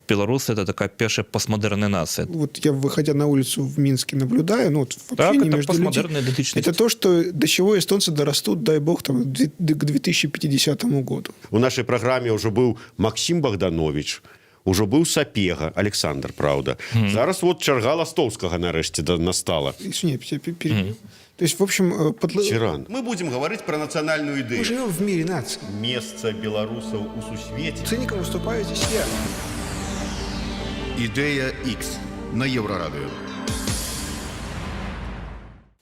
белорусы это такая первая постмодерная нация. Вот я, выходя на улицу в Минске, наблюдаю, ну, вот в Так, общении это между людьми, постмодерная идентичность. это то, что, до чего эстонцы дорастут, дай бог, там, к 2050 году. У нашай праграме ўжо быў Максим Богданович, ужо быў Сапега, Александр, правда. Зараз вот чарга Ластоўскага нарэшце настала. Извини, я перебью. То есть, в общем, Тиран. Мы будем говорить про национальную идею. мы живем в мире наций. Место белорусов у сусвете. Циником выступаю здесь я. Ідея X на Єврорадіо.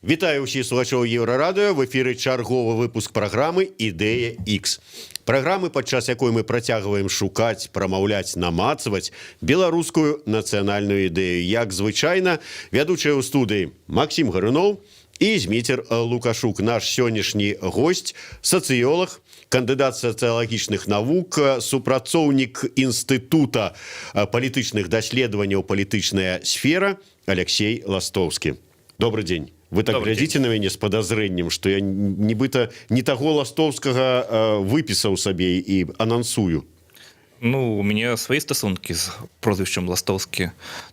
Вітаю ўсіх слухачоў Еўрарадыё. В эфіры чарговы выпуск праграмы «Ідэя X». Праграмы, падчас якой мы працягваем шукаць, прамаўляць, намацаваць беларускую нацыянальную ідэю. Як звычайна, вядучыя ў студыі Максим Гаруноў і Зміцер Лукашук. Наш сённяшні госць, сацыёлаг, кандыдат сацыялагічных навук, супрацоўнік Інстытута палітычных даследаванняў «Палітычная сфера» Алексей Ластоўскі. Добрый день. Вы так глядзіце на мяне з падазрэннем, што я нібыта не таго Ластоўскага выпісаў сабе і анансую. Ну, у меня свои стасункі з прозвішчам Ластоўскі.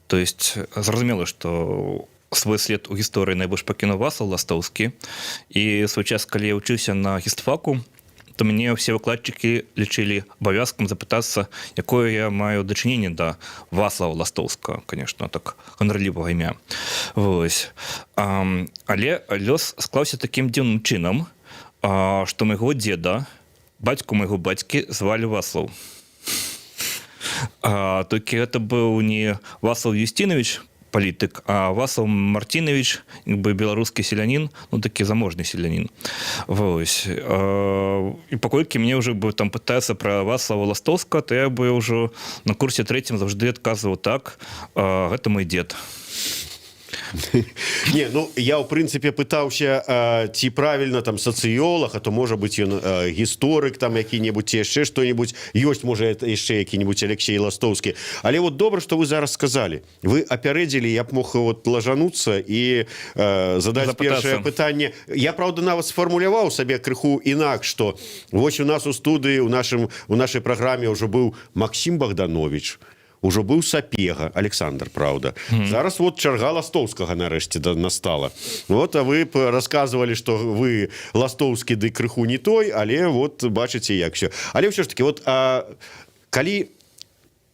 То есть, зразумела, што свой след у гісторыі найбольш пакінуў Вацлаў Ластоўскі. І свой час, калі я вучыўся на гістфаку, то мне все выкладчыкі лічылі абавязкам запытацца, якое я маю дачыненне да Вацлава Ластоўскага, конечно, так ганарлівага імя. Вось. Але лёс склаўся такім дзіўным чынам, што майго дзеда, бацьку майго бацькі звалі Вацлаў. Толькі гэта быў не Вацлаў Юстинович, палітык, а Вацлаў Мартинович, беларускі селянін, ну такі заможны селянін. Вось. І паколькі мне ўжо там пытаюцца пра Вацлава Ластоўскага, то я бы ўжо на курсе 3 заўжды адказваў так, гэта мой дзед. Не, ну я ў прынцыпе пытаўся, ці правільна там сацыёлаг, а то можа быць ён гісторык там які-небудзь, ці яшчэ што-небудзь, ёсць можа яшчэ які-небудзь Алексей Ластоўскі. Але вот добра, што вы зараз сказалі. Вы апярэдзілі, я б мог вот лажануцца і задаць першае пытанне. Я, правда, нават сфармуляваў сабе крыху інакш, што вось у нас у студыі, у нашай праграме ўжо быў Максим Богданович, ужо быў Сапега, Александр, правда. Зараз вот чарга Ластоўскага нарэшце настала. Вот, а вы расказвалі, што вы Ластоўскі ды крыху не той, але вот бачыце як все. Але ўсё ж таки, вот калі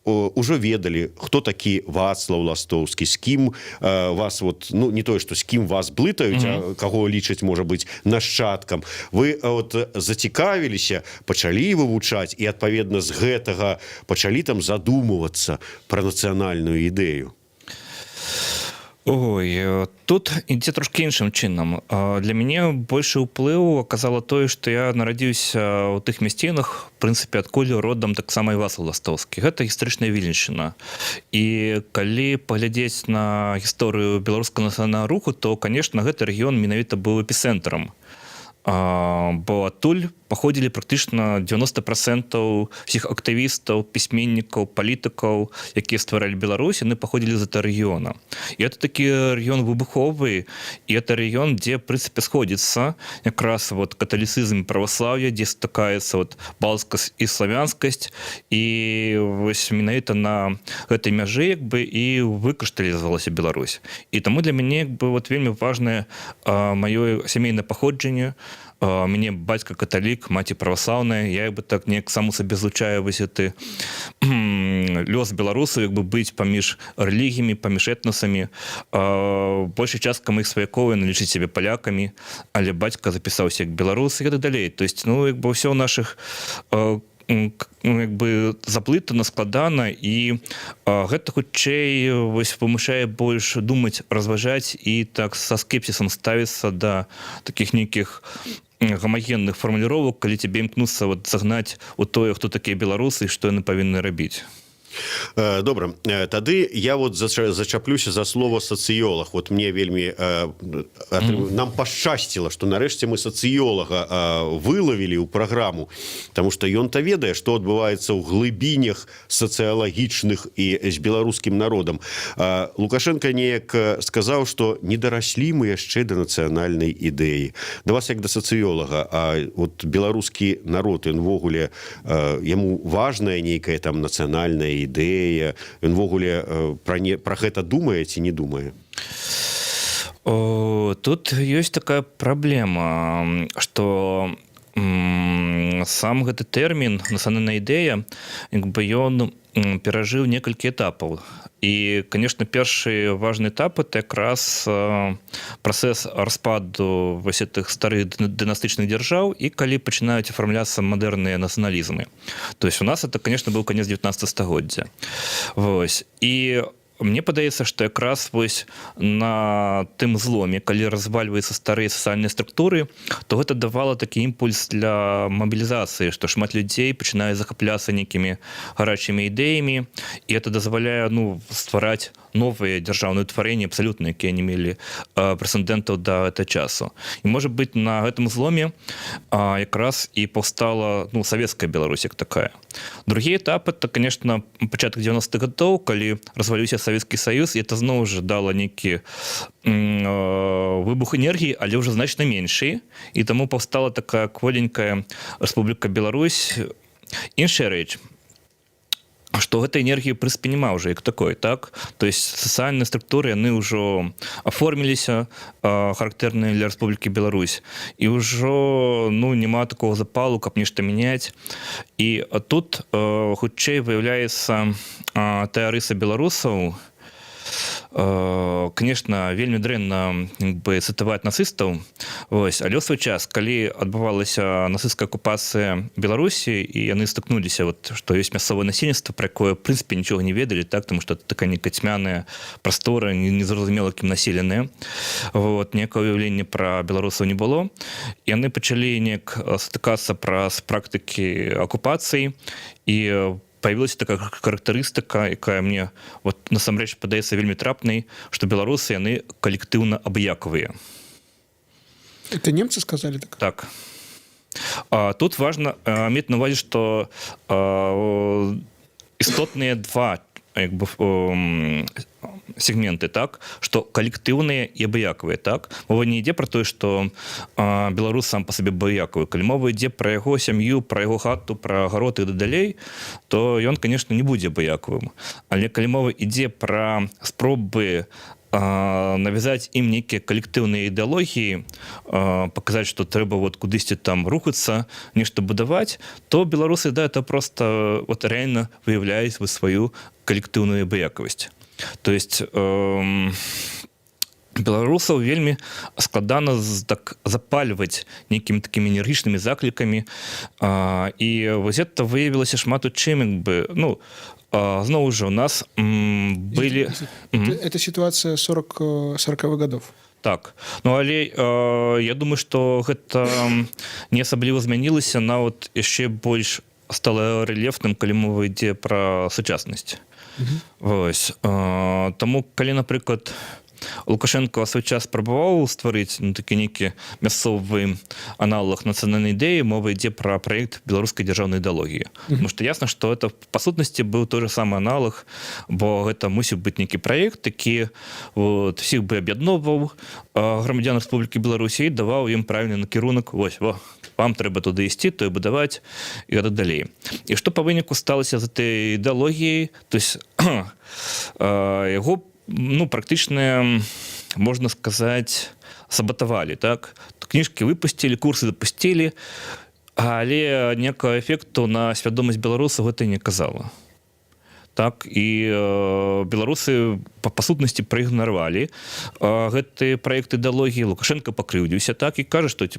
ўжо ведалі, хто такі Вацлаў Ластоўскі, з кім вас, вот, ну, не тое, што з кім вас блытаюць, а каго лічаць, можа быць, нашчадкам. Вы вот зацікавіліся, пачалі вывучаць і, адпаведна, з гэтага пачалі там задумывацца пра нацыянальную ідэю. Ой, тут ідзе трошки іншым чынам. Для мяне большы ўплыў аказала тое, што я нарадзіўся ў тых мясцінах, в прынцыпе, адкуль родам таксама і Вацлаў Ластоўскі. Гэта гістарычная Віленшчына. І калі паглядзець на гісторыю беларускага нацыянальнага руху, то, конечно, гэты рэгіён менавіта быў эпіцэнтрам. Бо адтуль паходзілі практычна 90% всіх актывістаў, пісьменнікаў, палітыкаў, якія стваралі Беларусь, яны паходзілі з гэтага рэгіёна. І это такі рэгіён выбуховы, і это рэгіён, дзе, в прынцыпе, сходзіцца якраз вот каталіцызм і праваслаўе, дзе стыкаецца вот балцкасць і славянскасць, і вось менавіта на гэтай мяжы і выкрышталізавалася Беларусь. І таму для мяне вот вельмі важнае маё сямейнае паходжанне. Мяне бацька каталік, маці праваслаўная, я так неяк саму сабе злучаю вось гэты лёс беларусаў, быць паміж рэлігіямі, паміж этнасамі. Большая частка маіх сваякоў налічыць сябе палякамі, але бацька запісаўся як беларус і так далей. То есть, ну, ўсё ў нашых заплытана, складана, і гэта хутчэй вымушае больш думаць, разважаць і так са скепсісам ставіцца да такіх нейкіх гамагенных фармуліровак, калі цябе імкнуцца загнаць у тое, хто такія беларусы і што яны павінны рабіць. Добра, тады я вот зачаплюся за слово сацыёлаг. Вот мне вельмі нам пашчасціла, што нарэшце мы сацыёлага вылавілі ў праграму, таму што ён-то ведае, што адбываецца ў глыбінях сацыялагічных і з беларускім народам. Лукашенко неяк сказаў, што не дараслі мы яшчэ да нацыянальнай ідэі. Да вас як да сацыёлага, а вот беларускі народ, ён ввогуле, яму важная нейкая там нацыянальная ідэя, ідэя, ён ввогуле пра гэта думае ці не думае? Тут ёсць такая праблема, што сам гэты тэрмін нацыянальная ідэя, ён перажыў некалькі этапаў. І, конечно, першы важны этап это якраз працэс распаду вось гэтых старых дынастычных дзяржаў і калі пачынаюць афармляцца мадэрныя нацыяналізмы. То есть у нас это, конечно, быў канец 19 стагоддзя. Вось. І мне падаецца, што якраз вось на тым зломе, калі развальваюцца старыя сацыяльныя структуры, то гэта давала такі імпульс для мабілізацыі, што шмат людзей пачынаюць захапляцца нейкімі гарачымі ідэямі, і это дазваляе ствараць новыя дзяржаўныя ўтварэнні абсалютна, якія не мелі прэцэдэнтаў да гэтага часу. І можа быць на гэтым зломе якраз і паўстала савецкая Беларусь як такая. Другі этап это, конечно, пачатак 90-х гадоў, калі разваліўся Савецкі Саюз, і это зноў жа дала нейкі выбух энергіі, але ўжо значна меншы, і таму паўстала такая кволенькая Рэспубліка Беларусь. Іншая рэч, што гэтай энергіі прынцыпе няма ўжо як такой, так? То есть сацыяльныя структуры, яны ўжо аформіліся, характэрныя для Рэспублікі Беларусь, і ўжо няма такого запалу, каб нешта мяняць. І тут хутчэй выяўляецца тая рыса беларусаў. Конечно, вельмі дрэнна цытаваць нацыстаў, але ў свой час, калі адбывалася нацысцкая акупацыя Беларусі, і яны стыкнуліся, што ёсць мясцовае насельніцтва, пра якое, в прынцыпе, нічога не ведалі, так, тому што такая нейкая цьмяная прастора, незразумела кім населеная, ніякага ўяўлення пра беларусаў не было. Яны пачалі неяк стыкацца праз практыкі акупацыі, і появилась такая характарыстыка, якая мне насамрэч падаецца вельмі трапнай, што беларусы яны калектыўна абыякавыя. Это немцы сказали так? Так. Тут важна мець на увазе, што істотныя два сегменты, так, што калектыўныя і абыякавыя, так. Мова не ідзе пра тое, што беларус сам па сабе абыякавы. Калі мова ідзе пра яго сям'ю, пра яго хату, пра агарод і далей, то ён, конечно, не будзе абыякавым. Але калі мова ідзе пра спробы навязаць ім нейкія калектыўныя ідэалогіі, паказаць, што трэба кудысьці там рухацца, нешта будаваць, то беларусы, это просто реально выяўляюць сваю калектыўную абыякавасць. То есть беларусаў вельмі складана запальваць нейкімі такімі энергічнымі заклікамі, і вось это выявілася шмат у чым, зноў жа у нас былі... Это ситуация 40-х годов. Так. Але я думаю, што гэта не асабліва змянілася, нават яшчэ больш стала рэльефным, калі мова ідзе пра сучаснасць. Вось. Таму, калі, напрыклад, Лукашенко свой час спрабаваў стварыць такі нейкі мясцовы аналог нацыянальнай ідэі, мова ідзе пра праект беларускай дзяржаўнай ідэалогіі. Потому што ясна, што это па сутнасці быў той же самы аналог, бо гэта мусіў быць нейкі праект, які всіх бы аб'ядноўваў грамадзян Рэспублікі Беларусі і даваў ім правільны накірунак. Вам трэба туды ісці, то і будаваць, і гэта далей. І што па выніку сталася з гэтай ідэалогіяй? То есть яго практычна, можна сказаць, сабатавалі, так? Кніжкі выпусцілі, курсы запусцілі, але ніякага эфекту на свядомасць беларусаў гэта не аказала. Так, і беларусы па сутнасці праігнаравалі гэты праект ідэалогіі. Лукашенко пакрыўдзіўся, так, і кажа, што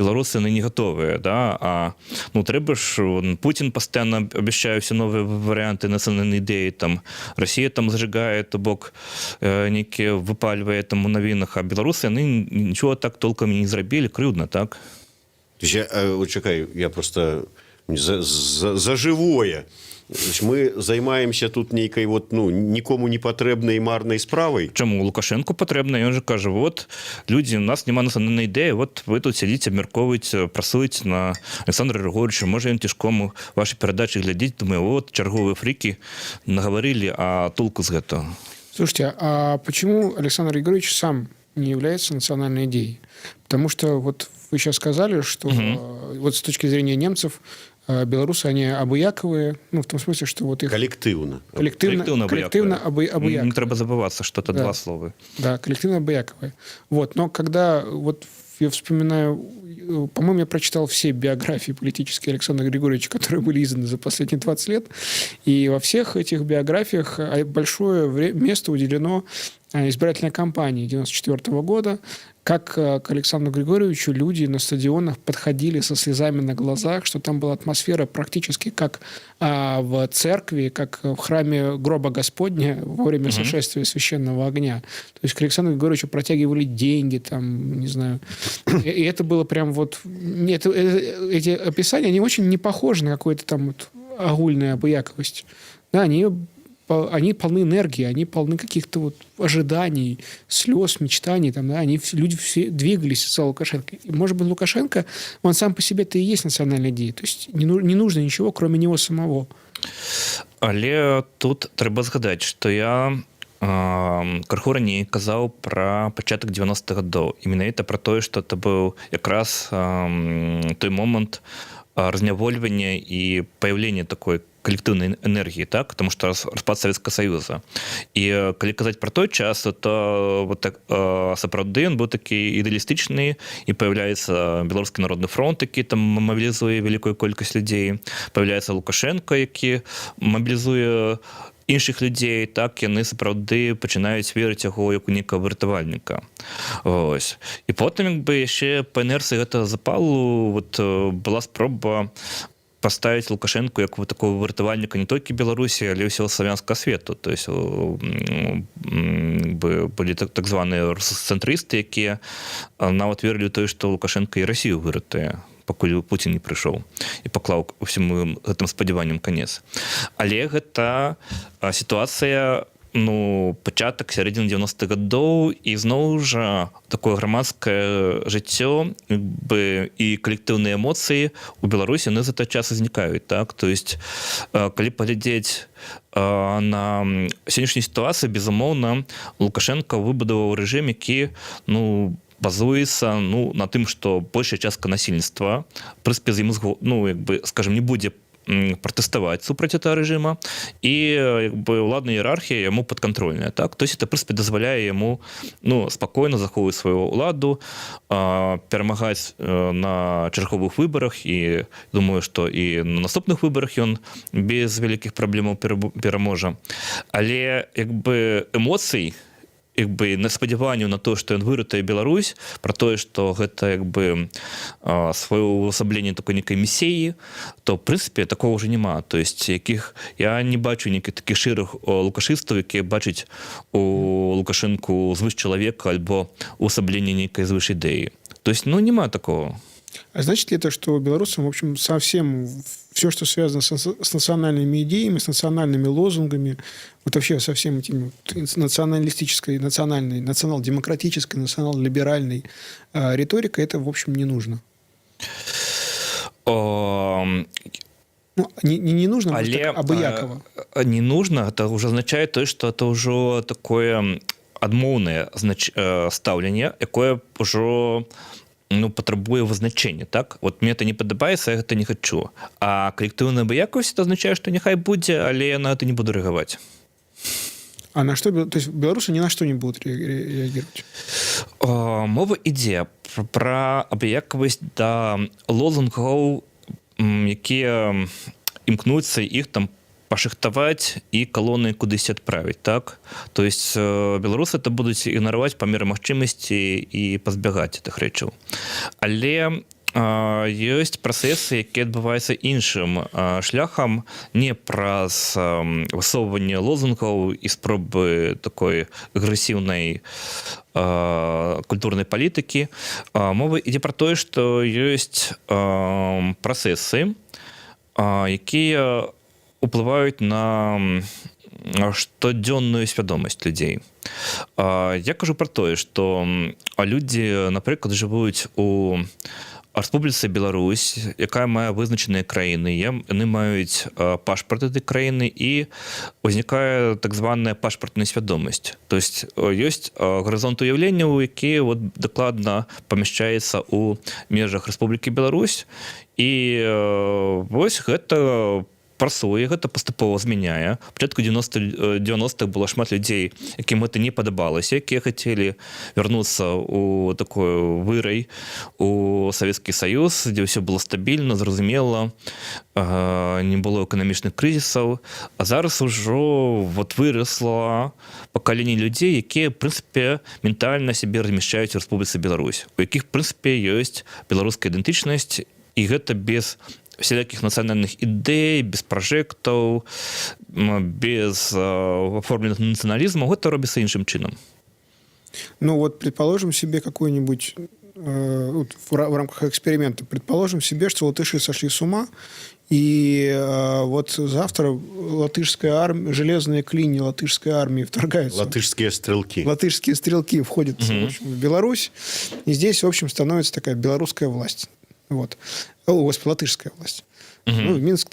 беларусы не гатовыя, да, трэба ж, Путін пастаянна абяцае ўсе новыя варыянты нацыянальнай ідэі, там Расія там зажигае, то бок нейкія выпальвае там у навінах, а беларусы яны нічого так толкам не зрабілі, крыўдна, так? Чакай, я просто за живое. Мы займаемся тут нейкай нікому не патрэбнай марнай справай. Чаму? Лукашенко патрэбна, ён жа кажа, людзі, у нас няма нацыянальнай ідэі, вы тут сядзіце, абмяркоўваеце, працуеце на Александра Григорьевича, можа ён цішком ваши перадачы глядзіць, думаю, чарговыя фрікі нагаварылі, а толку з гэтага. Слушайте, а почему Александр Григорьевич сам не является национальной идеей? Потому что вы сейчас сказали, что с точки зрения немцев белорусы, они абыяковые, ну, в том смысле, что вот их Коллективно. коллективно Не абыяковые. треба забываться, что это Да. два слова. Да, коллективно абыяковые. Вот, но когда вот я вспоминаю, по-моему, я прочитал все биографии политические Александра Григорьевича, которые были изданы за последние 20 лет, и во всех этих биографиях большое место уделено избирательной кампании 1994 года, как к Александру Григорьевичу люди на стадионах подходили со слезами на глазах, что там была атмосфера практически как в церкви, как в храме гроба Господня во время сошествия священного огня. То есть к Александру Григорьевичу протягивали деньги, там, не знаю. И это было прям вот... Нет, эти описания, они очень не похожи на какую-то там вот огульную обыяковость. Да, они полны энергии, они полны каких-то вот ожиданий, слез, мечтаний. Там, да, люди все двигались за Лукашенко. И, может быть, Лукашенко, он сам по себе-то и есть национальная идея. То есть не нужно ничего, кроме него самого. Але тут трэба згадаць, што я крыху раней казаў пра пачатак 90-х гадоў. І менавіта пра тое, што это быў якраз той момант разнявольвання і паяўлення такой коллективной энергии, так, потому что распад Советского Союза. И коли казать про той час, то вот так, сапраўды он был такий идеалистичный, и появляется Белорусский народный фронт, який там мобилизує великую колькость людей, появляется Лукашенко, який мобилизує інших людей, так, яны сапраўды пачынаюць верыць яго як у некага выратавальніка. Ось. І потым, як бы, яшчэ па інерцыі гэтага запалу вот, была спроба поставить Лукашенко як вот такого выратавальніка не толькі Беларусі, але ўсяго славянскага свету. То есть былі так званыя русоцэнтрысты, якія нават верылі ў тое, што Лукашенко і Расію выратае, пакуль Пуцін не прыйшоў і паклаў усім гэтым спадзяванням канец. Але гэта сітуацыя, ну, пачатак сярэдзіны 90-х гадоў, і зноў жа такое грамадскае жыццё і калектыўныя эмоцыі у Беларусі яны за той час узнікаюць, так? То есть калі паглядзець на сённяшнюю сітуацыю, безумоўна, Лукашенко выбудаваў рэжым, які, ну, базуецца, ну, на тым, што большая частка насельніцтва, в прынцыпе, з ім, ну, як бы, скажем, не будзе протестовать супраць этого рэжыма, і як бы ўладная іерархія яму падкантрольная, так? То есть это, в прынцыпе, дазваляе яму, ну, спакойна захоўваць сваю ўладу, перамагаць на чарговых выбарах, і думаю, што і на наступных выбарах ён без вялікіх праблемаў пераможа. Але як бы эмоцый, як бы на спадзяванню на то, што ён выратае Беларусь, пра тое, што гэта як бы сваё увасабленне такой некай місіі, то, в прынцыпе, такого ўжо няма. То есть, якіх я не бачу нейкіх такіх шэрых лукашыстаў, якія бачаць у Лукашэнку звыш чалавека альбо увасабленне нейкай звыш ідэі. То есть, ну, няма такого. А значит ли это, что белорусам, в общем, совсем все, что связано с национальными идеями, с национальными лозунгами, вот вообще со всем этим националистической, национальной, национал-демократической, национал-либеральной риторикой, это, в общем, не нужно? Ну, не нужно, але, так, абыякова. Не нужно, это уже означает то, что это уже такое адмоўнае стаўленне, якое ўжо, ну, патрабуе вызначэння, так? Вот мне это не падабаецца, я гэта не хачу. А калектыўная абыякавасць это означает, что няхай будзе, але я на это не буду рэагаваць. А на что? То есть белорусы ни на что не будут реагировать? Мова ідзе пра абыякавасць да лозунгаў, якія імкнуцца іх там пашыхтаваць і калоны кудысь адправіць, так? То есть беларусы это будуць ігнараваць па меры магчымасці і пазбягаць гэтых рэчаў. Але ёсць працэсы, якія адбываюцца іншым шляхам, не праз высоўванне лозунгаў і спробы такой агрэсіўнай культурнай палітыкі. Мова ідзе пра тое, што ёсць працэсы, якія уплываюць на штодзённую свядомасць людзей. Я кажу пра тое, што людзі, напрыклад, жывуць у Республіці Білорусь, яка має визначені країни, вони мають пашпорт цієї країни, і виникає так звана пашпортна свідомість. Тобто є горизонт уявлення, який от докладно поміщається у межах Республіки Білорусь, і ось це працує, гэта паступова змяняе. Пачатку 90-х было шмат людзей, якім гэта не падабалася, якія хацелі вярнуцца ў такой вырай у Савецкі Саюз, дзе ўсё было стабільна, зразумела, не было эканамічных крызісаў. А зараз ужо вот вырасла пакаленне людзей, якія, в прынцыпе, ментальна сябе размяшчаюць у Рэспубліцы Беларусь, у якіх, в прынцыпе, ёсць беларуская ідэнтычнасць, і гэта без всяких национальных идей, без прожектов, без оформленных национализмов, это робится іншим чином. Ну вот, предположим себе какой-нибудь, в рамках эксперимента, предположим себе, что латыши сошли с ума, и вот завтра латышская армия, железные клини латышской армии вторгаются. Латышские стрелки. Латышские стрелки входят в общем, в Беларусь, и здесь, в общем, становится такая белорусская власть. Вот. Господи, латышская власть. Ну, Минск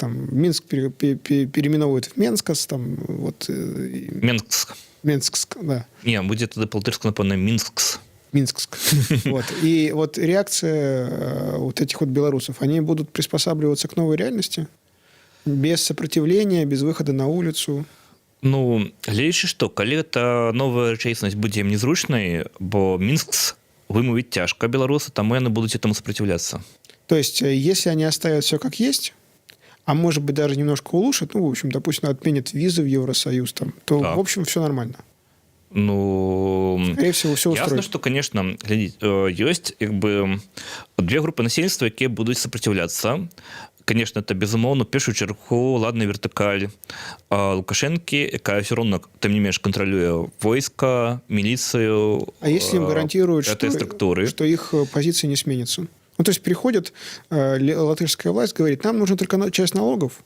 переименовывают в Менскас, там, вот. Минск. Минск, да. Не, будет тогда по-латышски, напомню, Минск. Минск. Вот. И вот реакция вот этих вот белорусов, они будут приспосабливаться к новой реальности без сопротивления, без выхода на улицу. Ну, глядзячы што, калі гэта новая рэчаіснасць будзе ім незручнай, бо Мінск вымовіць цяжка беларусы, таму яны будуць этому сопротивляться. То есть, если они оставят все как есть, а может быть даже немножко улучшат, ну, в общем, допустим, отменят визы в Евросоюз, там, то, так, в общем, все нормально. Ну, скорее всего, все устроит. Ясно, что, конечно, есть как бы две группы насельніцтва, якія будуць сопротивляться. Конечно, это, безумоўна, в першую чаргу, ладная вертыкаль Лукашэнкі, якая все равно, тем не менш, контролюе войска, милицию, а если им гарантируют, что их позиции не сменятся? Ну, то есть приходит латышская власть, говорит, нам нужна только часть налогов,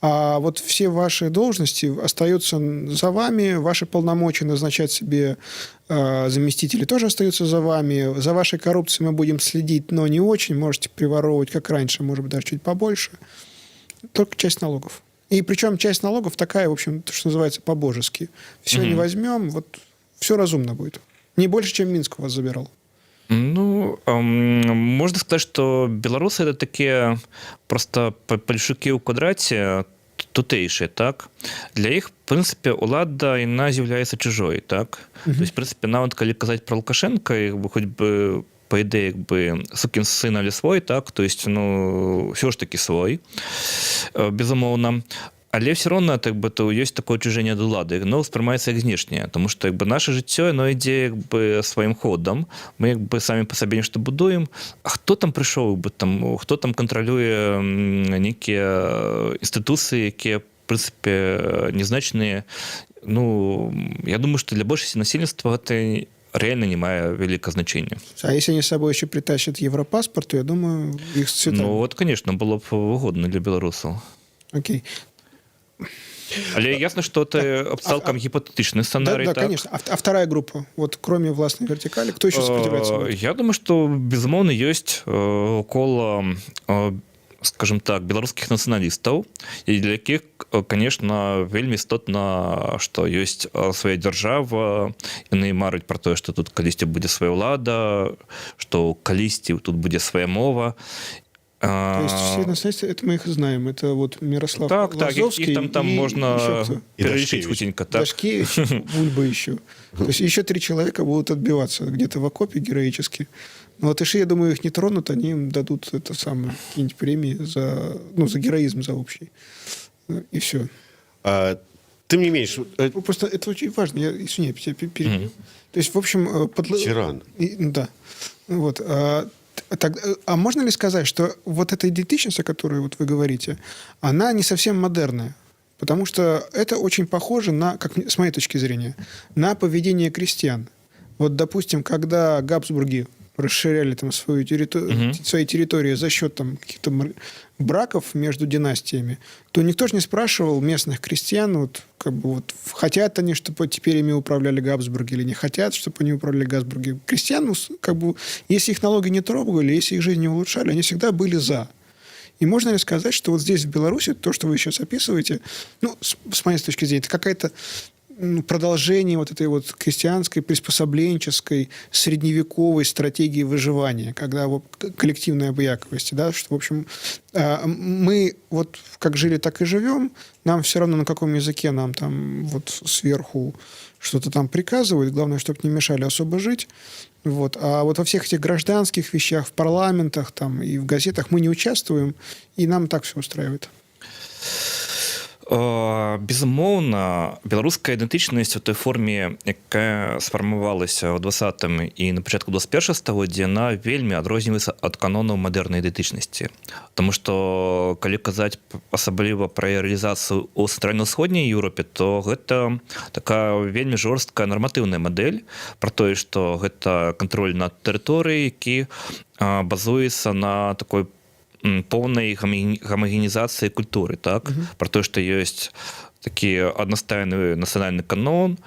а вот все ваши должности остаются за вами, ваши полномочия назначать себе заместители тоже остаются за вами, за вашей коррупцией мы будем следить, но не очень, можете приворовывать, как раньше, может быть, даже чуть побольше, только часть налогов. И причем часть налогов такая, в общем, что называется, по-божески. Все не возьмем, вот все разумно будет. Не больше, чем Минск у вас забирал. Ну, можна сказати, що білоруси – це такі просто пальшуки у квадраті, тутейші, так? Для їх, в принципі, улада іна з'являється чужою, так? Тобто, в принципі, навіть коли казати про Лукашенка, якби, хоч би, по ідеї, якби, сукин сын але свой, так? Тобто, ну, все ж таки свой, безумовно. Але все равно так бы, то есть такое отчужение от улады, но воспринимается як знешнее, тому що якби, наше життя, воно йде якби, своїм ходом, ми якби, самі по собі нечто будуємо, а хто там прийшов, якби, там, хто там контролює які інституції, які, в принципі, незначні, ну, я думаю, що для більшості населення це реально не має великого значения. А если они с собой еще притащат Европаспорт, то, я думаю, их цветами. Ну, вот, конечно, было б угодно для белорусов. Окей. Але ясно, что это цалком гипотетичный сценарий. Да, так? конечно. А вторая группа, вот кроме властной вертикали, кто еще сопротивляется будет? Я думаю, что, безумовно, есть около, скажем так, белорусских националистов, и для яких, конечно, вельмі істотна, што ёсць свая дзяржава, яны мараць пра тое, што тут калісьці будзе свая ўлада, што калісьці тут будзе свая мова. То есть все наследства, это мы их знаем. Это вот Мирослав так, Лазовский. Так, их там можно перелечить худенько. Дашкевич, Бульба еще. То есть еще 3 человека будут отбиваться где-то в окопе героически. Но латыши, я думаю, их не тронут, они им дадут это самое, какие-нибудь премии за, ну, за героизм, за общий. И все. Тем не меньше... Просто это очень важно. Я, извини, я перебью. То есть, в общем... Тиран. Да. Вот. А можно ли сказать, что вот эта идентичность, о которой вот вы говорите, она не совсем модерная? Потому что это очень похоже на, как, с моей точки зрения, на поведение крестьян. Вот, допустим, когда Габсбурги расширяли там свои территории за счет там каких-то браков между династиями, то никто же не спрашивал местных крестьян, вот, как бы, вот, хотят они, чтобы теперь ими управляли Габсбурги или не хотят, чтобы они управляли Габсбурги. Крестьян, как бы, если их налоги не трогали, если их жизнь не улучшали, они всегда были за. И можно ли сказать, что вот здесь, в Беларуси, то, что вы сейчас описываете, ну, с моей точки зрения, это какая-то продолжение вот этой вот крестьянской, приспособленческой, средневековой стратегии выживания, когда вот коллективная обыяковость, да, что, в общем, мы вот как жили, так и живем, нам все равно, на каком языке нам там вот сверху что-то там приказывают, главное, чтобы не мешали особо жить. Вот. А вот во всех этих гражданских вещах, в парламентах там, и в газетах мы не участвуем, и нам так все устраивает. Безумоўна, беларуская ідэнтычнасць у той форме, якая сфармавалася ў 20-м і на пачатку 21-го стагоддзя, яна вельмі адрозніваецца ад канонаў мадэрнай ідэнтычнасці. Таму што, калі казаць асабліва пра рэалізацыю ў цэнтральна-ўсходняй Еўропе, то гэта такая вельмі жорсткая нарматыўная мадэль пра тое, што гэта кантроль над тэрыторыяй, які базуецца на такой поўнай гомогенізацыі культуры, так? Про тое, што ёсць такі аднастайны нацыянальны канон,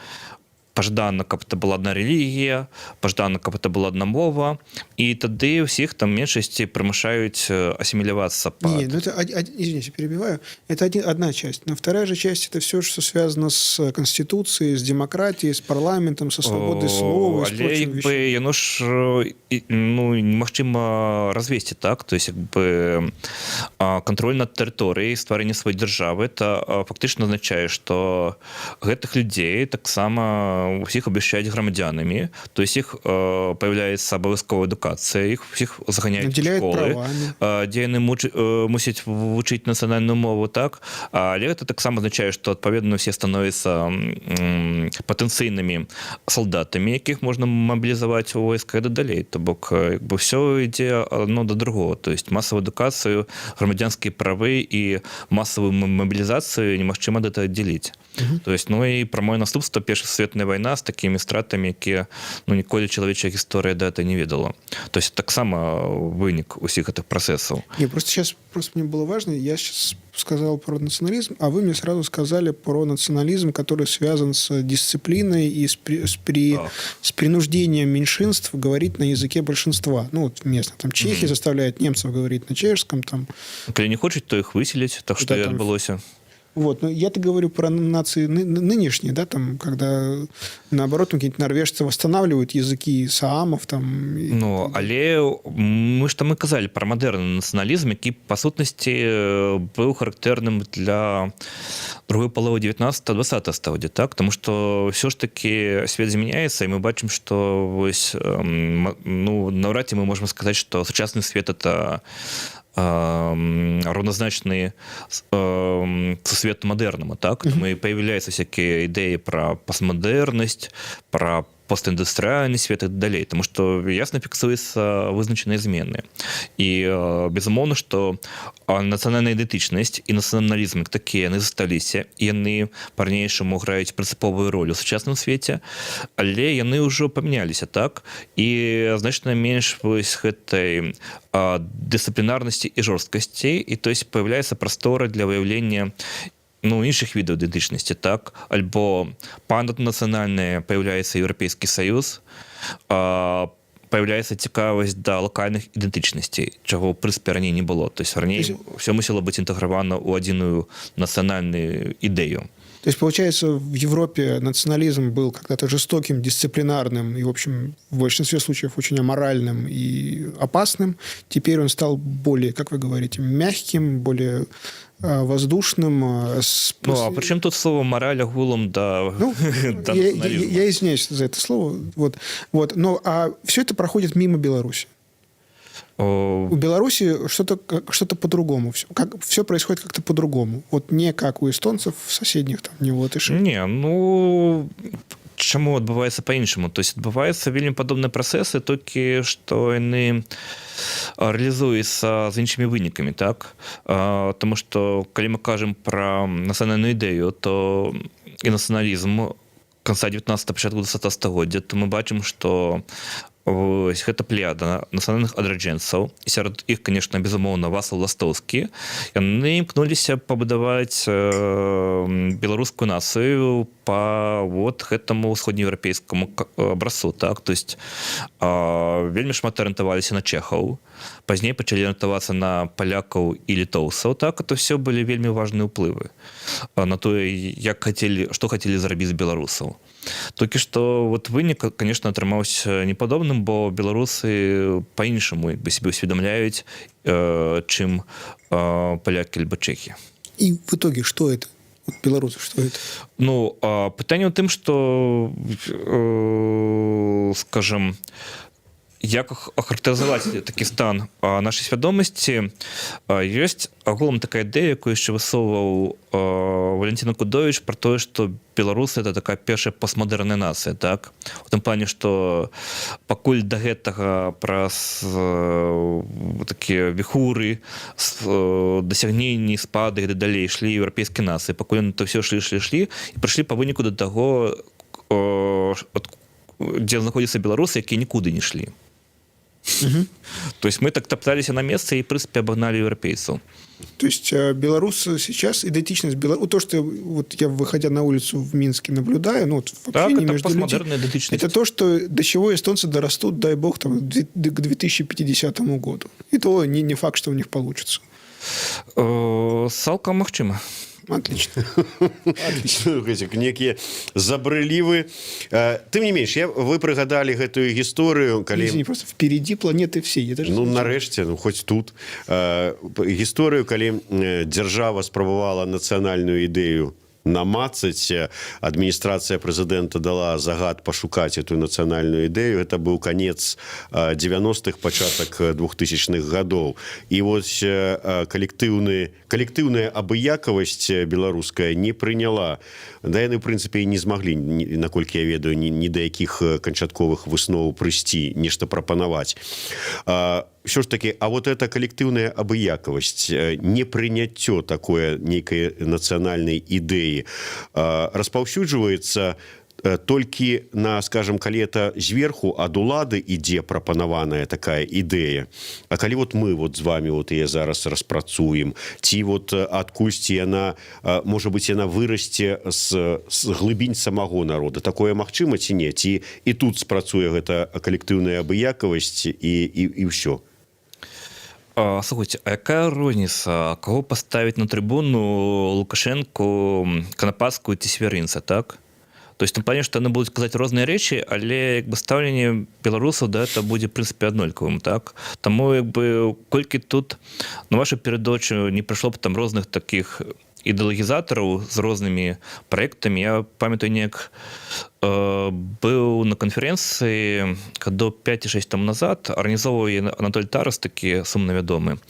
пажадана, каб это была одна рэлігія, пажадана, каб это была одна мова, і тады ўсіх там меншасці прымушаюць ассимилироваться. Нет, ну это, извините, перебиваю, это одна часть. Но вторая же часть — это все, что связано с Конституцией, с демократией, с парламентом, со свободой слова, с прочими вещами. Яно ж, ну, немагчыма развесці, так? То есть, контроль над тэрыторыяй, стварэнне сваёй дзяржавы, это фактычна азначае, што гэтых людзей таксама усіх абвяшчаюць грамадзянамі, то есть іх паяўляецца абавязковая адукацыя, іх усіх заганяюць у школы, дзе яны мусяць вучыць нацыянальную мову, так? Але гэта таксама азначае, што адпаведна ўсе становяцца патэнцыйнымі салдатамі, якіх можна мабілізаваць у войска і далей. То бок, ўсё ідзе адно да другого. То есть масавую адукацыю, грамадзянскія правы і масавую мабілізацыю немагчыма ад гэтага аддзяліць. То есть, ну і прамое наступства Першая светная вайна з такімі стратамі, якія, ну, ніколі чалавечая гісторыя да гэта не ведала. То есть таксама вынік усіх гэтых працэсаў. Не, просто сейчас мне было важно, я сейчас сказал про национализм, а вы мне сразу сказали про национализм, который связан с дисциплиной и с принуждением меньшинств говорить на языке большинства. Ну, вот местно. Там чехи заставляют немцев говорить на чешском. Там. Калі не хочуць, то іх выселяць, так што і адбылося. Вот, но я-то говорю про нации нынешние, да, там, когда, наоборот, какие-то норвежцы восстанавливают языки саамов, там... Ну, але мы ж там і казалі про мадэрны нацыяналізм, які, па сутнасці, быў характэрным для другой паловы 19-20 стагоддзя, так? Тому што ўсё ж такі свет змяняецца, і мы бачым, што вось, ну, наўрад ці мы можам сказаць, што сучасны свет — это равнозначны свету модерному, так? Там и появляются всякие идеи про постмодерность, про постіндустрыальны свет і далей, тому што ясна фіксуецца вызначаныя змены. І безумоўна, што нацыянальная ідэнтычнасць і нацыяналізм як такія, яны засталіся, і яны па-ранейшаму граюць прынцыповую ролю ў сучасным свеце, але яны ўжо памяняліся, так? І значна менш вось гэтай дысцыплінарнасці і жорсткасці, і то есть появляецца прастора для выяўлення іншых відаў ідэнтычнасці, так? Альбо панатнацыянальнае появляецца Еўрапейскі Саюз, появляецца цікавасць да лакальных ідэнтычнасцей, чаго ў прынцыпе раней не было. То есть раней все мусіло быць інтэгравана ў адзіную нацыянальную ідэю. То есть, получается, в Европе национализм был когда-то жестоким, дисциплинарным и, в общем, в большинстве случаев очень аморальным и опасным. Теперь он стал более, как вы говорите, мягким, более воздушным. Ну, а при чем тут слово «мораль» огулом до национализма? Я извиняюсь за это слово. Вот. Но все это проходит мимо Беларуси. У Беларуси что-то по-другому. Все происходит как-то по-другому. Вот не как у эстонцев соседних, там, не у латышей. Не, ну... Чаму адбываецца па-іншаму? То есть адбываюцца вельмі падобныя працэсы, толькі што яны рэалізуюцца з іншымі вынікамі, так? Таму што, калі мы кажам пра нацыянальную ідэю, то і нацыяналізм канца 19-го, пачатку 20-го стагоддзя, то мы бачым, што Вось, гэта плеяда нацыянальных адраджэнцаў. І сярод іх, конечно, безумоўна, Васал Ластовскі. Яны імкнуліся пабудаваць беларускую нацыю по вот гэтаму ўсходнееўрапейскаму абразцу. Так? То есть вельмі шмат арыентаваліся на чэхаў. Пазней пачалі арыентавацца на палякаў і літоўцаў. Так? Это все былі вельмі важныя ўплывы на тое, што хацелі зрабіць з беларусаў. Толькі што вот вынік, конечно, атрымаўся непадобным, бо беларусы па-іншаму себе усведомляюць, чым палякі альбо чэхі. И в итоге что это? Вот белорусы, что это? Ну, пытанне ў тым, што, скажем, як ахарактарызаваць такі стан нашай свядомасці, ёсць агулам такая ідэя, якую яшчэ высоўваў Валентин Кудовіч пра тое, што беларусы это такая першая постмодерная нацыя, так? У тым плане, што пакуль да гэтага праз такія віхуры, дасягненні, спады і далей ішлі еўрапейскія нацыі, пакуль яны то ўсё ішлі і прыйшлі па выніку да таго, дзе знаходзяцца беларусы, якія нікуды не ішлі. То есть мы так топтались на месте и, в принципе, обогнали европейцев. То есть белорусы сейчас, идентичность белорусов, то, что вот я, выходя на улицу в Минске, наблюдаю, ну, вот в общении это между постмодерная людьми, идентичность. это то, что до чего эстонцы дорастут, дай бог, там, к 2050 году. И то не факт, что у них получится. Цалкам магчыма. Отлично. Отлично. Некие забрылівы. Тым не менш, вы прыгадалі гэтую гісторыю, калі... Извини, просто впереди планеты всей. Ну, нарэшце, ну, хоць тут. Гісторыю, калі дзяржава спрабавала нацыянальную ідэю намацаць, адміністрацыя прэзідэнта дала загад пашукаць эту нацыянальную ідэю. Это быў канец 90-х, пачатак 2000-х гадоў. І вось калектыўная абыякавасць беларуская не прыняла. Да яны, в прынцыпе, і не змаглі, наколькі я ведаю, ні да якіх канчатковых высноў прыйсці, нешта прапанаваць. Все ж таки, а вот эта коллективная абыякавасць, непрыняццё такое нейкай нацыянальнай ідэі распаўсюджваецца толькі на, скажем, калі это зверху ад улады ідзе прапанаваная такая ідэя. А калі вот мы вот з вами вот яе зараз распрацуем, ці вот адкульсьці яна, можа быць, яна вырасце з глыбінь самого народа. Такое магчыма ці не? Ці і тут спрацуе гэта калектыўная абыякавасць і ўсё? Слухайте, а якая розніца, кого поставить на трибуну, Лукашенко, Канапаску ці Свярынца, так? То есть, в том плане, что они будут казаць розныя рэчы, але як бы стаўленне беларусаў да это будзе, в прынцыпе, аднолькавым, так? Таму, як бы, колькі тут на вашу перадачу не прыйшло б там розных таких ідэалагізатараў з рознымі праектамі. Я памятаю, неяк быў на канферэнцыі гадоў 5-6 там назад, арганізоўваў Анатоль Тарас, такі сумна вядомы.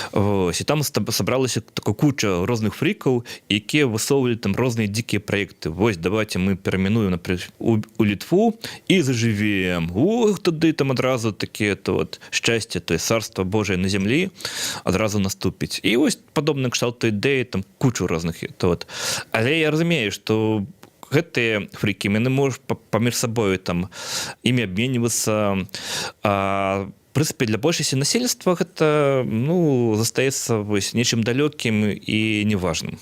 І там сабралася такая куча розных фрікаў, якія высоўвалі там розныя дзікія праекты. Вось, давайте мы перайменуем, например, у Літву і зажывем. Ух, тады там адразу такі вот шчасце, то есть царство Божие на зямлі адразу наступіць. І вось падобны кшталт ідэі, там кучу розных. Вот. Але я разумею, што гэтыя фрікі, яны можуць паміж сабою там імі абменьвацца. В прынцыпе, для большасці насельніцтва гэта, ну, застаецца вось нечым далёкім і неважным.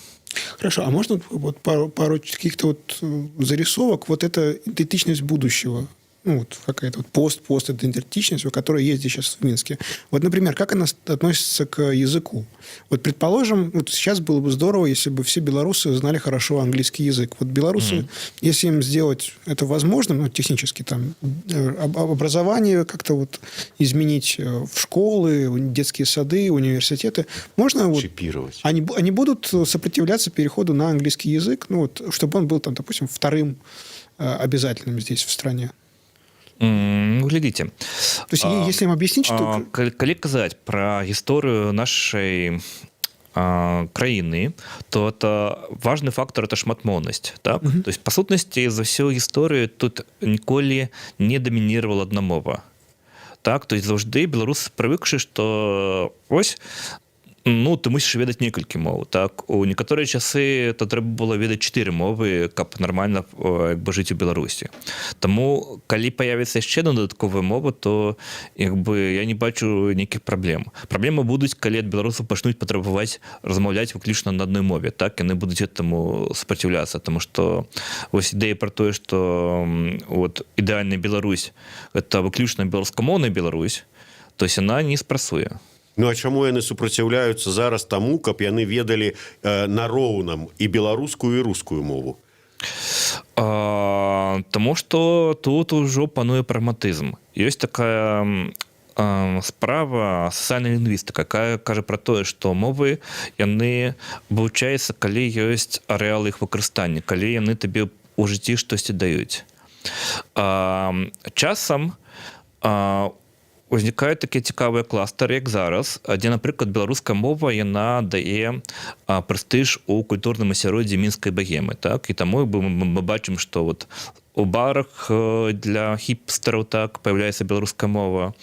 Хорошо, а можно вот пару каких-то вот зарисовок, вот эта идентичность будущего, ну, вот какая-то вот пост-идентичность, которая есть здесь сейчас в Минске. Вот, например, как она относится к языку? Вот, предположим, вот сейчас было бы здорово, если бы все белорусы знали хорошо английский язык. Вот белорусы, если им сделать это возможно, ну, технически, там, образование как-то вот изменить в школы, детские сады, университеты, можно вот... Чипировать. Они будут сопротивляться переходу на английский язык, ну, вот, чтобы он был, там, допустим, вторым обязательным здесь, в стране. Глядзіце. То есть, если им объяснить, что... Калі казаць пра гісторыю нашай краіны, то это важны фактор, это шматмоўнасць. Так? То есть, па сутнасці, за ўсю гісторыю тут ніколі не дамінировала адна мова. Так? То есть, заўжды беларусы прывыкшы, што ось Ну, ты мусіш ведаць некалькі моў, так? У некаторыя часы то трэба было ведаць 4 мовы, каб нармальна як бы жыць у Беларусі. Таму, калі паявіцца яшчэ одна дадатковая мова, то як бы я не бачу нейкіх праблем. Праблемы будуць, калі ад беларусаў пачнуць патрабаваць размаўляць выключна на адной мове, так? Яны будуць этому сопротивляцца, таму што вось ідэя пра тое, што вот ідэальная Беларусь — гэта выключна беларускамоўная Беларусь, то есть яна не спрацуе. Ну, а чаму яны супраціўляюцца зараз таму, каб яны ведалі на роўным і беларускую, і рускую мову? Таму што тут ужо пануе прагматызм. Ёсць такая справа сацыяльная лінгвістыка, якая кажа пра тое, што мовы яны вывучаюцца, калі ёсць арэал іх выкарыстання, калі яны табе ў жыцці штосьці даюць. Часам узнікаюць такія цікавыя кластары, як зараз, дзе, напрыклад, беларуская мова яна дае прэстыж у культурным асяроддзі мінскай багемы, так? І таму мы бачым, што вот у барах для хіпстараў так паяўляецца беларуская мова,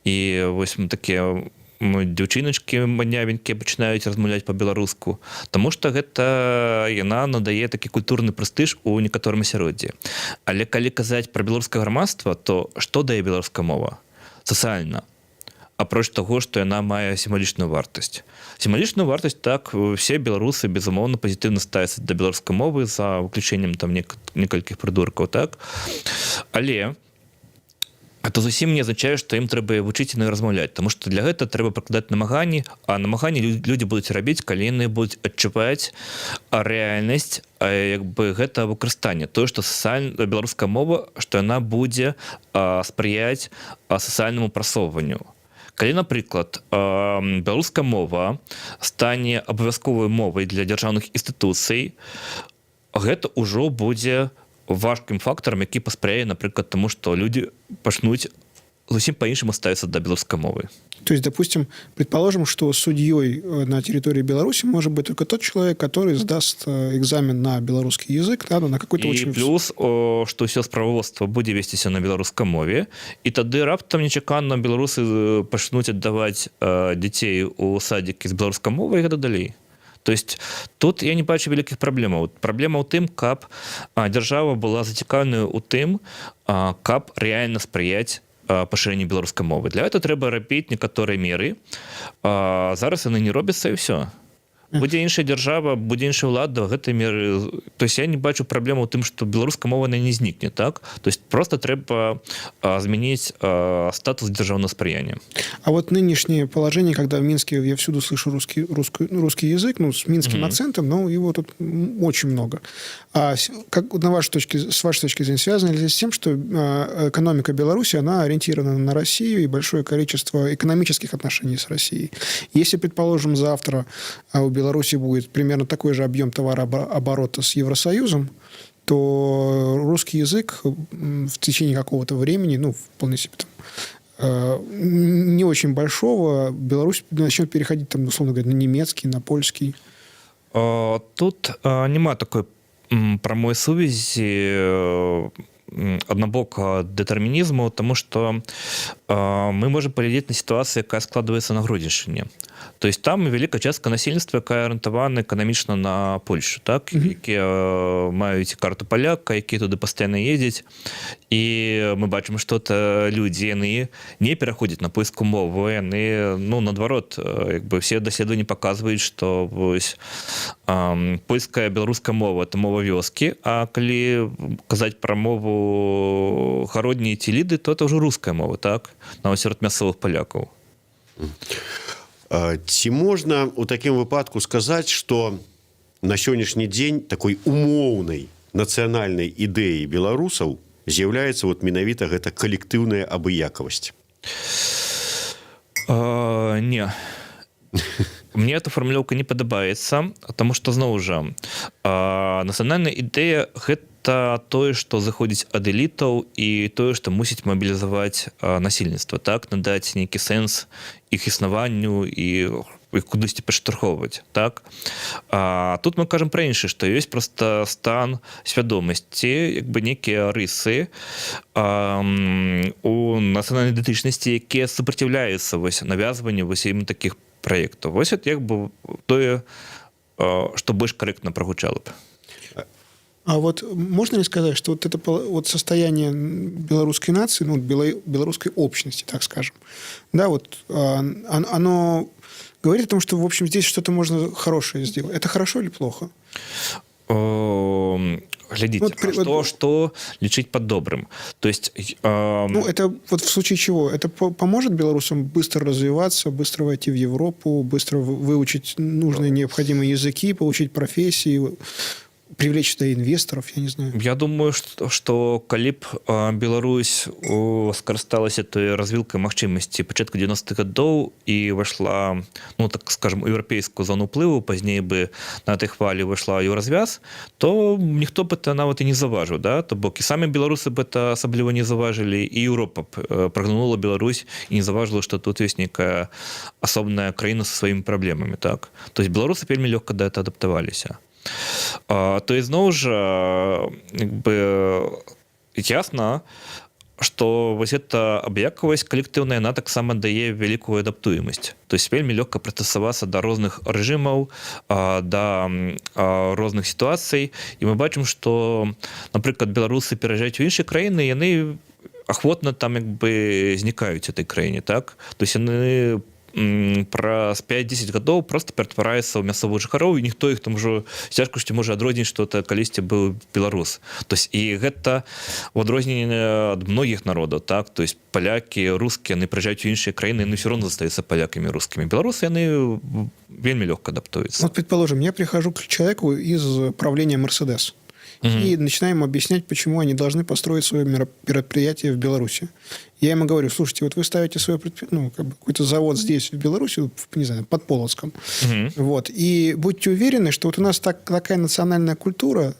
і вось такія дзяўчыначкі манявенькія пачынаюць размаўляць па-беларуску, таму што гэта яна надае такі культурны прэстыж у некаторым асяроддзі. Але калі казаць пра беларускае грамадства, то што дае беларуская мова сацыяльна, апроч таго, што яна мае сімвалічную вартасць. Сімвалічную вартасць, так, все беларусы, безумоўна, пазітыўна ставяцца да беларускай мовы за выключэннем там некалькіх прыдуркаў, так? Але это зусім не азначае, што ім трэба вучыць і размаўляць, таму што для гэта трэба прыкладаць намаганні, а намаганні людзі будуць рабіць, калі яны будуць адчуваць рэальнасць як бы гэта выкарыстанне, тое, што беларуская мова, што яна будзе спрыяць сацыяльнаму прасоўванню. Калі, напрыклад, беларуская мова стане абавязковай мовай для дзяржаўных інстытуцый, гэта ўжо будзе важким фактором, які паспрыяе, напрыклад, тому, што людзі пачнуць зусім по-іншаму ставиться до белорусской мовы. То есть, допустим, предположим, что судьей на территории Беларуси может быть только тот человек, который сдаст экзамен на белорусский язык, да, на какой-то очень... И плюс, что все справаводство будет вестися на белорусской мове, и тады раптам нечаканно белорусы пачнуць аддаваць детей у садики з беларускай мовай і гэта далей. То есть тут я не бачу вялікіх праблемаў. Праблема ў тым, каб дзяржава была зацікаўленая ў тым, каб рэальна спрыяць пашырэнню беларускай мовы. Для этого трэба рабіць некаторыя меры. Зараз яны не робяцца і ўсё. Будзе іншая дзяржава, будзе іншая ўлада, гэтыя меры... То есть я не бачу праблему ў тым, што беларуская мова не знікне, так? То есть просто трэба змяніць статус дзяржаўнага спрыяння. А вот нынешнее положение, когда в Минске я всюду слышу русский язык, ну, с минским акцентом, но его тут очень много. А как, с вашей точки зрения, связано ли это с тем, что экономика Беларуси, она ориентирована на Россию и большое количество экономических отношений с Россией? Если, предположим, завтра у Беларуси будет примерно такой же объем товарооборота с Евросоюзом, то русский язык в течение какого-то времени, ну, вполне себе там, не очень большого, Беларусь начнет переходить, там, условно говоря, на немецкий, на польский. Тут нема такой прамой сувязі аднабока дэтэрмінізму, тому што мы можем паглядзець на сітуацыю, якая складваецца на Гродзеншчыне. То есть там вялікая частка насельніцтва, якая арыентавана эканамічна на Польшу, так? Якія маюць карту паляка, якія туды пастаянна ездзяць. І мы бачым, што это людзі, яны не пераходзяць на польскую мову, яны, ну, наадварот, як бы все даследаванні паказваюць, што вось польская, беларуская мова — это мова вёскі, а калі казаць пра мову гародні ці ліды, то это ўжо руская мова, так? Нават сярод мясцовых палякаў. Ці можна ў такім выпадку сказаць, што на сённяшні дзень такой умоўнай нацыянальнай ідэі беларусаў з'яўляецца вот менавіта гэта калектыўная абыякавасць? Не. Мне эта фармулёўка не падабаецца, таму што, зноў жа, нацыянальная ідэя — гэта тое, што заходзіць ад элітаў і тое, што мусіць мабілізаваць насельніцтва, так, надаць нейкі сэнс іх існаванню і іх кудысьці падштурхоўваць, так? Тут мы кажам пра іншае, што ёсць проста стан свядомасці, як бы нейкія рысы у нацыянальнай ідэнтычнасці, якія супраціўляюцца вось навязванню вось ім такіх праекту. Вось это як бы тое, што больш карэктна прагучала б. А вот можно ли сказать, что вот это вот состояние белорусской нации, ну, белорусской общности, так скажем, да, вот оно говорит о том, что, в общем, здесь что-то можно хорошее сделать. Это хорошо или плохо? Глядите, что лечить под добрым. То есть, ну, это вот в случае чего? Это поможет белорусам быстро развиваться, быстро войти в Европу, быстро выучить нужные необходимые языки, получить профессии, привлечь сюда инвесторов, я не знаю. Я думаю, што калі б Беларусь скарысталася той развілкай магчымасці пачатку 90-х гадоў і вайшла, ну так скажем, у еўрапейскую зону ўплыву, пазней бы на этой хвалі вайшла еўразвяз, то ніхто б это нават і не заўважыў, да? То бок і самі беларусы б это асабліва не заўважылі, і Еўропа б прагнула Беларусь і не заўважыла, што тут ёсць нейкая асобная краіна са сваімі праблемамі, так? То есть беларусы вельмі лёгка да это адаптаваліся. То есть, зноў жа, як бы ясна, што вось эта абыякавасць калектыўная, яна таксама дае вялікую адаптуемасць. То есть вельмі лёгка прыстасавацца да розных рэжымаў, да розных сітуацый. І мы бачым, што, напрыклад, беларусы пераязджаюць у іншыя краіны, яны ахвотна там як бы знікаюць у этой краіне, так? То есть яны праз 5-10 гадоў просто ператвараюцца ў мясцовых жыхароў, і ніхто іх там ужо з цяжкасцю можа адрозніць, што это калісьці быў беларус. То есть і гэта ў адрозненне ад многіх народаў, так? То есть палякі, рускія, яны прыязджаюць у іншыя краіны, яны ўсё роўна застаюцца палякамі, рускімі. Беларусы, яны вельмі лёгка адаптуюцца. Вот, предположим, я прихожу к человеку из правления «Мерседес», и начинаем объяснять, почему они должны построить свое мероприятие в Беларуси. Я ему говорю: слушайте, вот вы ставите свой какой-то завод здесь, в Беларуси, не знаю, под Полоцком. Вот, и будьте уверены, что вот у нас такая национальная культура,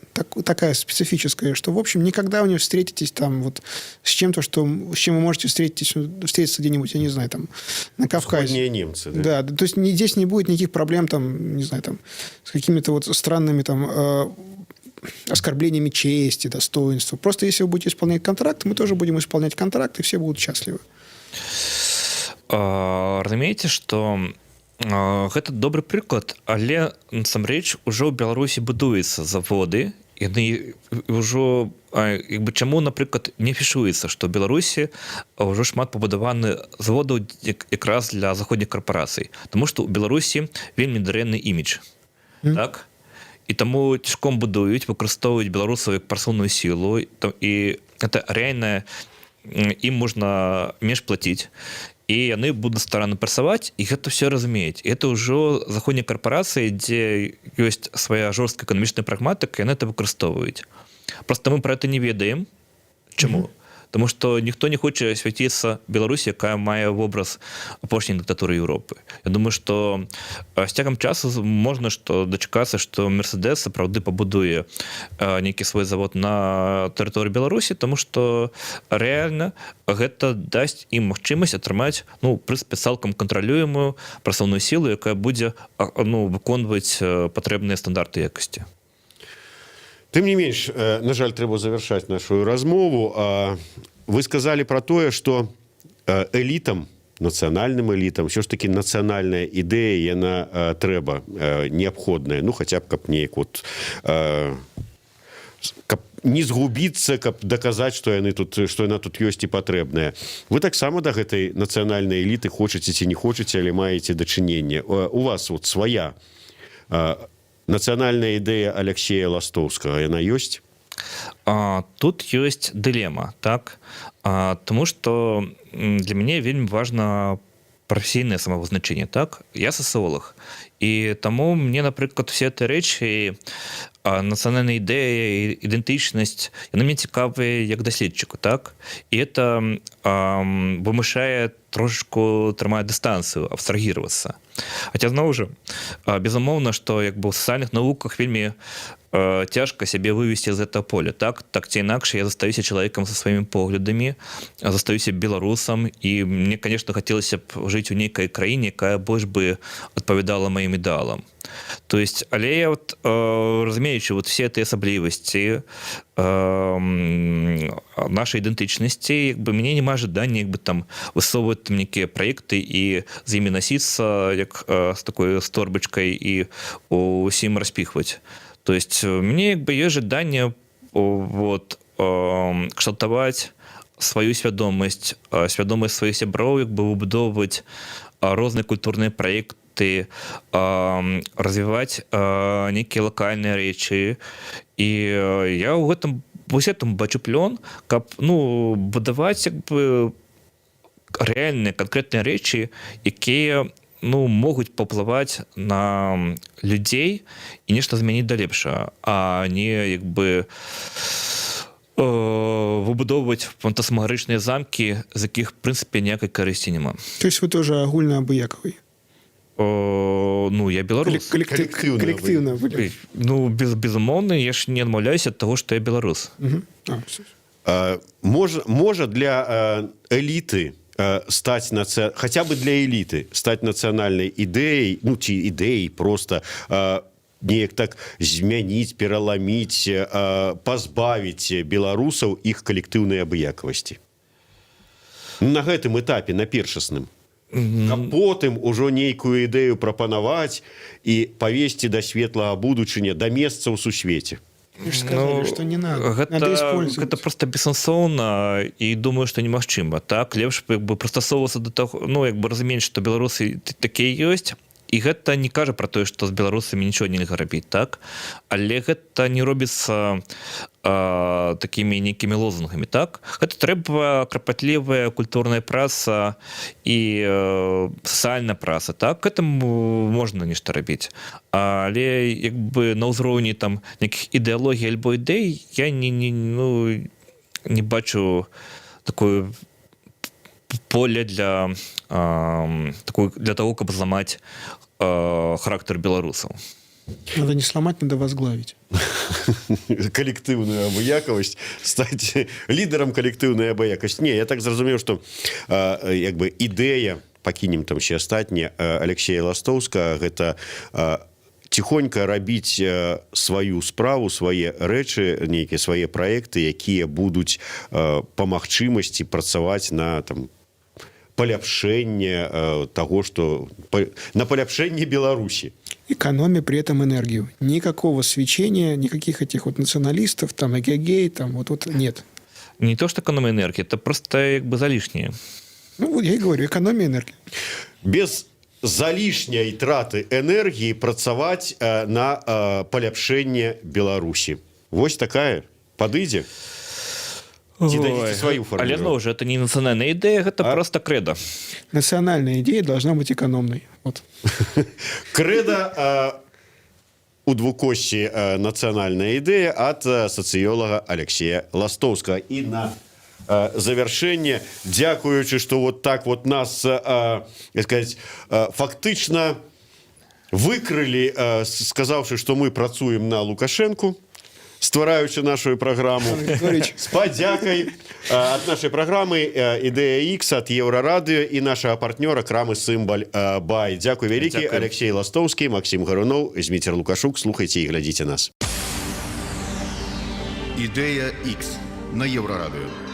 такая специфическая, что, в общем, никогда вы не встретитесь там вот с чем-то, с чем вы можете встретиться где-нибудь, я не знаю, там, на Кавказе. Сходные немцы, да? Да, то есть здесь не будет никаких проблем, там, не знаю, там, с какими-то вот странными там оскорблениями чести, достоинства. Просто если вы будете исполнять контракт, мы тоже будем исполнять контракт, и все будут счастливы. Разумееце, што гэта добры прыклад, але насамрэч ужо ў Беларусі будуюцца заводы, яны ўжо як бы чаму, напрыклад, не фішуецца, што ў Беларусі ўжо шмат пабудаваны заводаў якраз для заходніх карпорацый, таму што ў Беларусі вельмі дрэнны імідж. Так? І таму цішком будуюць, выкарыстоўваюць беларусаў як працоўную сілу, і это рэальна, ім можна менш плаціць, і яны будуць старанна працаваць, і гэта все разумеюць. І это ўжо заходнія карпорацыі, дзе ёсць свая жорсткая эканамічная прагматыка, яны это выкарыстоўваюць. Просто мы пра гэта не ведаем. Чаму? Тому што ніхто не хоча свяціцца Беларусі, якая мае вобраз апошняй дыктатуры Еўропы. Я думаю, што з цягам часу можна дачакацца, што Мерседес сапраўды пабудуе нейкі свой завод на тэрыторыі Беларусі, таму што рэальна гэта дасць ім магчымасць атрымаць, ну, в прынцыпе, цалкам кантралюемую працоўную сілу, якая будзе выконваць патрэбныя стандарты якасці. Тым не менш, на жаль, трэба завяршаць нашу размову. Вы сказалі пра тое, што элітам, нацыянальным элітам, ўсё ж такі нацыянальная ідэя, яна трэба, неабходная. Ну, хаця б, каб неяк вот, каб не згубіцца, каб даказаць, што яна тут ёсць і патрэбная. Вы таксама да гэтай нацыянальнай эліты хочаце ці не хочаце, але маеце дачыненне. У вас вот свая нацыянальная ідэя Алексея Ластоўскага, яна ёсць? Тут ёсць дылема, так? Таму што для мяне вельмі важна прафесійнае самавызначэнне, так? Я сацыолог. І таму мне, напрыклад, усе гэтыя рэчы, нацыянальная ідэя, ідэнтычнасць, яны мне цікавыя як даследчыку, так? І это вымушае трошечку трымаць дыстанцыю, абстрагіравацца. Хаця, зноў жа, безумоўна, што як бы ў сацыяльных навуках вельмі цяжка сябе вывесці з гэтага поля, так? Так ці інакш я застаюся чалавекам са сваімі поглядамі, застаюся беларусам, і мне, конечно, хацелася б жыць у нейкай краіне, якая больш бы адпавядала маім маім ідэалам. То есть, але я вот, разумеючы вот все эти асаблівасці нашай ідэнтычнасці, як бы мяне няма жадання як бы там высоўваць там нейкія праекты і з імі насіцца як з такой з торбачкай і усім распіхваць. То есть мне як бы ёсць жаданне вот кшталтаваць сваю свядомасць, свядомасць сваіх сяброў, як бы выбудоўваць розныя культурныя праекты, развіваць нейкія лакальныя рэчы. І я ў гэтым вось этому бачу плён, каб ну будаваць як бы рэальныя канкрэтныя рэчы, якія ну могуць паўплываць на людзей і нешта змяніць да лепшага, а не як бы выбудоўваць фантасмагорычныя замкі, з якіх в прынцыпе ніякай карысці няма. То есть вы тоже агульнаабыякавый? Ну, я беларус. Коллективно. Ну, безумоўна, я ж не адмаўляюся ад таго, што я беларус. Можа для эліты стаць хаця бы для эліты стаць нацыянальнай ідэяй, ну ці ідэяй просто неяк так змяніць, пераламіць, пазбавіць беларусаў іх калектыўнай абыякавасці. На гэтым этапе, на першасным. А потым ужо нейкую ідэю прапанаваць і павесці да светлага будучыня, да месца ў сусвеце. Вы же сказали, что не надо. Надо использовать. Гэта просто бессэнсоўна і думаю, што немагчыма. Так, лепш як бы прыстасоўвацца да таго, ну як бы разумець, што беларусы такія ёсць. І гэта не кажа пра тое, што з беларусамі нічого нельга рабіць, так? Але гэта не робіцца такімі нейкімі лозунгамі, так? Гэта трэба крапатлівая культурная праца і сацыяльная праца, так? Гэтым можна нешта рабіць. Але як бы на ўзроўні там нейкіх ідэалогій альбо ідэй я не бачу такую поле для того, каб зламаць характар беларусаў. Надо не сломать, надо возглавить. Калектыўную абыякавасць, стаць лідарам калектыўнай абыякавасці. Не, я так зразумеў, што як бы ідэя, пакінем там ще астатняе, Алексея Ластоўскага, гэта ціхонька рабіць сваю справу, свае рэчы, нейкія свае праекты, якія будуць па магчымасці працаваць на там паляпшэнне таго, што на паляпшэнне Беларусі. Экономия при этом энергию. Никакого свечения, никаких этих вот националистов, там, эгегей, там, вот нет. Не то, что экономия энергии, это просто как бы залишнее. Ну, вот я и говорю, экономия энергии. Без залішняй траты энергии працаваць на паляпшэнне Беларусі. Вось такая падыдзе. Ці дадзіце сваю формулу? Але зноў жа, это не нацыянальная ідэя, гэта просто крэда. Национальная идея должна быть экономной. Вот. Крэда у двукосці нацыянальная ідэя ад сацыёлага Алексея Ластоўскага. І на завяршэнне, дзякуючы, што вот так вот нас, як сказаць, фактычна выкрылі, сказаўшы, што мы працуем на Лукашэнку, ствараючы нашу праграму з падзякай ад нашай праграмы «Ідэя Х» ад Еўрарадыё і нашага партнёра крамы «Сімбаль Бай». Дзякуй вялікі. Алексей Ластоўскі, Максим Гаруноў, Зміцер Лукашук. Слухайце і глядзіце нас. «Ідэя Х» на Еўрарадыё.